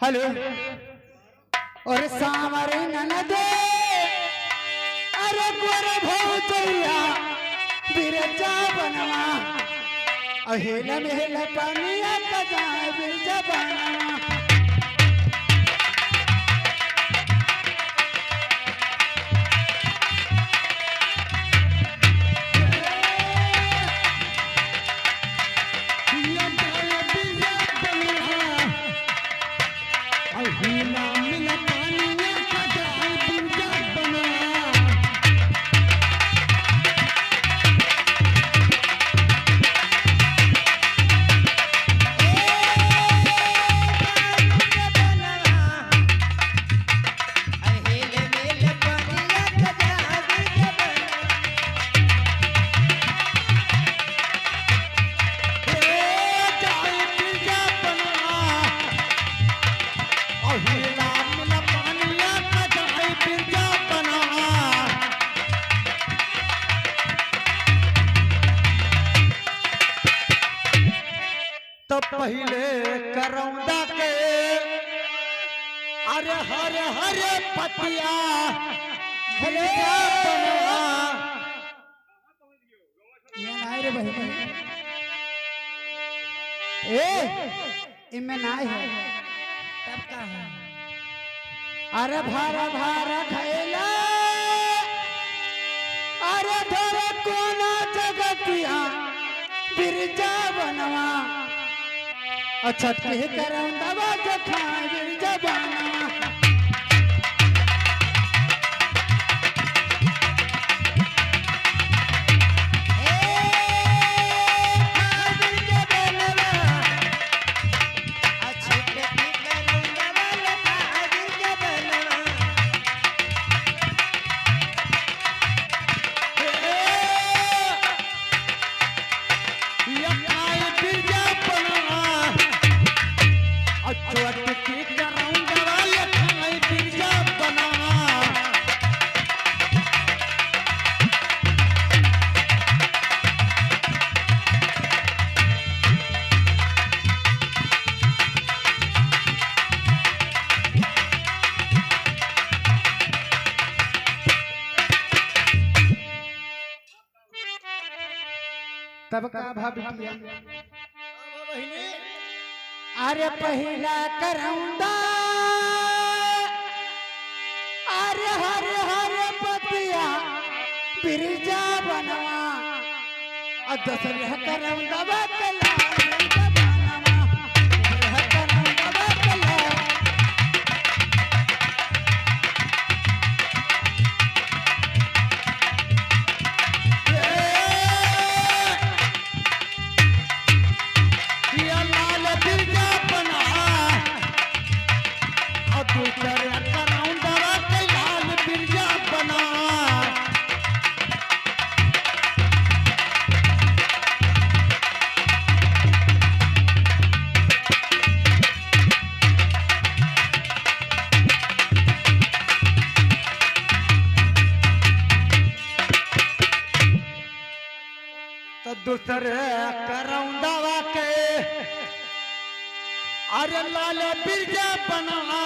hello और सामरे ननदे अरे गोर भौजैया बिरजा बनवा अहेल महल पानिया कजा बिरजा बनवा तो पहले करौंदा के अरे हरे हरे पतिया बिरजा बनवा ये नाय रे बहन इनमें नाय है तब का है अरे भारा भारा खैला अरे धरे कोना जगतिया बिरजा बनवा अच्छा के करौंदा जखा बिरजा बनवा तब का भाभी अरे पहला करौंदा अरे हरे हरे पतिया बिरजा बनवा दसरह करौंदा बकला बिरजा बनवा दसरह करौंदा बकला दूसरे करौंदा के अरे लाल बिरजा बनवा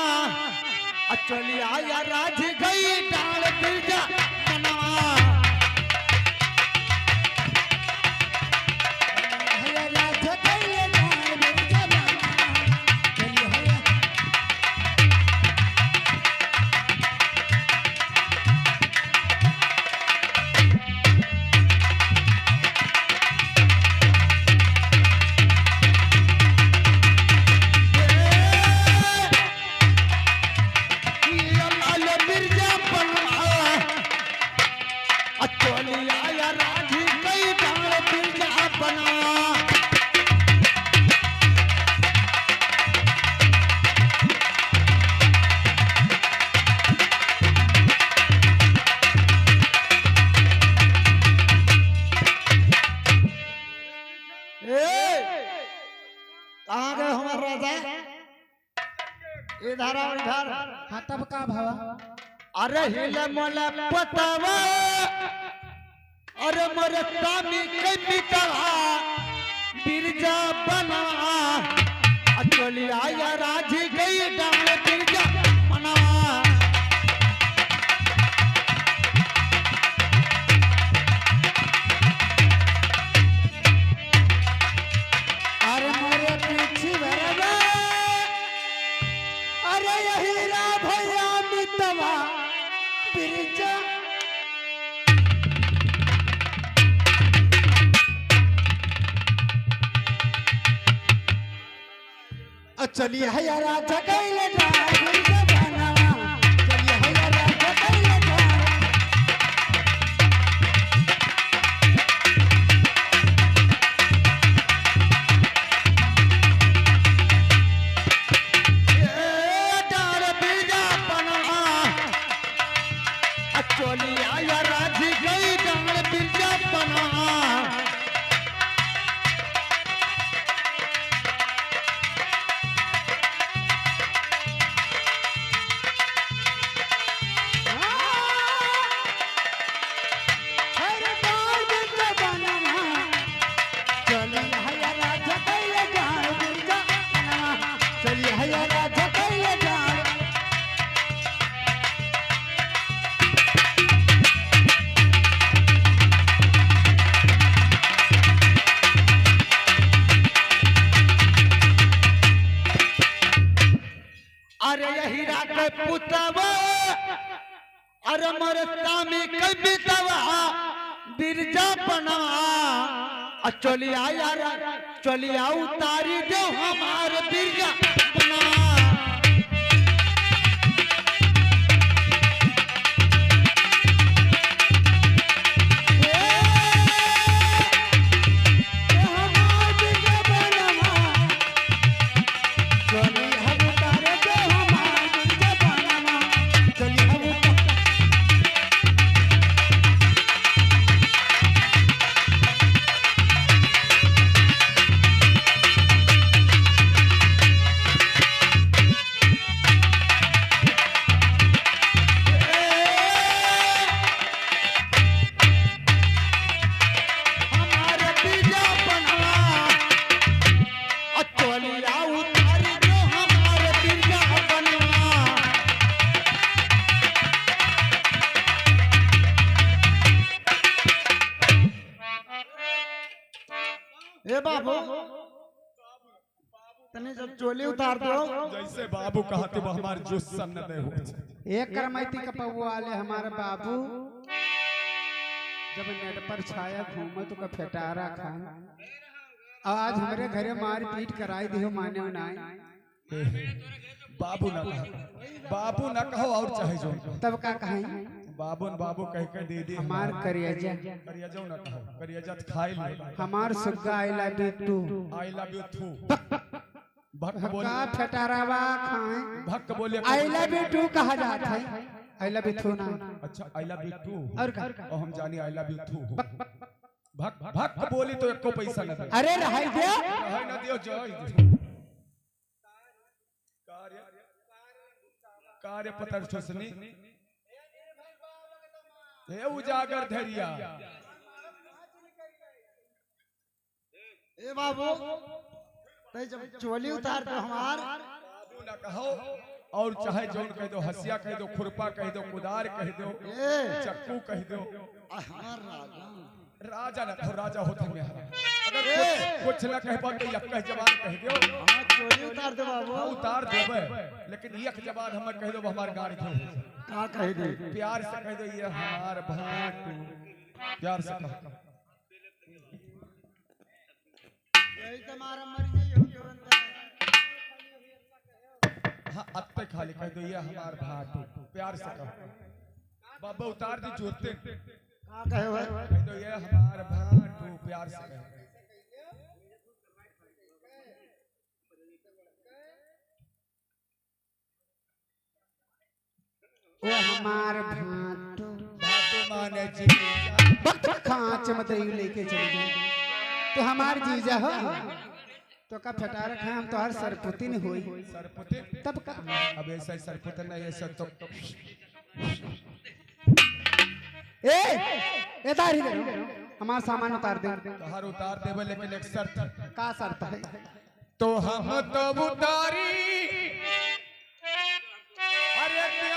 चली आया राज गई डाल बिरजा बनवा इधर और इधर हाँ तब का भावा अरे हिले मोला पतावा अरे मोरे कामी के मिटवा बिरजा बना चलिया या राजी गई डाल बिरजा मनवा अरे मोरे पीछे भरवा अरे यही रा भैया मितवा बिरजा चलिए है राजा कैले बिरजा बनवा चलिए है राजा कैले डाल बिरजा बनवा चलिए है राजी गई डाल बिरजा बनवा अरे हीरा के पुतवा अरे मोर स्वामी के बितवा बिरजा बनवा चलिया यार चलिया उतारी दो हमार बिरजा बनवा ए बाबू तने जब चोली उतार दो जैसे बाबू कहते वो हमारे जो सन्नत हो एक करमैती का पौवा वाले हमारे बाबू जब नेट पर छाया घूमे तो का फेटारा खा आज हमारे घरे मार पीट कराई दियो माने नाई बाबू ना कहो और चाहे जो तब का कहे बाबू कह के दे दी हमार करियजा ना कहो करियजा खाई ले हमार सुग्गा I love you too I love you too भक बोल का फेटारावा खाए भक बोले आई लव यू टू कहा जाता है आई लव यू टू ना अच्छा आई लव यू टू और का हम जानी आई लव यू टू भक भक बोली तो एको पैसा न दे अरे रहाई दे रहाई न दियो जय कार्य पतर छोसनी हे उजागर धैर्या ए बाबू ते जब चोली उतार दो हमार बाबू ना कहो और चाहे जौन कह दो हसिया कह दो खुरपा कह दो कुदार कह दो चक्कू कह दो राजा ना कहो राजा होता में अगर कुछ ना कह पाते एक जवान कह दो चोली उतार दो बाबू उतार देबे लेकिन एक जवान हम कह दो हमार गाड़ी के का कह दे प्यार से कह दो ये हमार भाटू प्यार से कहो यही तुम्हारा मर्जी हो तुरंत हां अत्ते खाली कह दो ये हमार भाटू प्यार से कहो बाबा उतार दी जोते का कहे हो कह दो ये हमार भाटू प्यार से कहो वो हमार भाटू भाटू माने जी वक्त खांच मत लेके चले जाए तो हमार जीजा हो तो का फटार खा हम तो हर सरपुतिन होई सरपुतिन तब का अब ऐसा सरपुतिन नहीं ऐसा तो ए तारी दे हमार सामान उतार दे हर उतार देबे लेकिन एक शर्त का शर्त है तो हम तो उतारी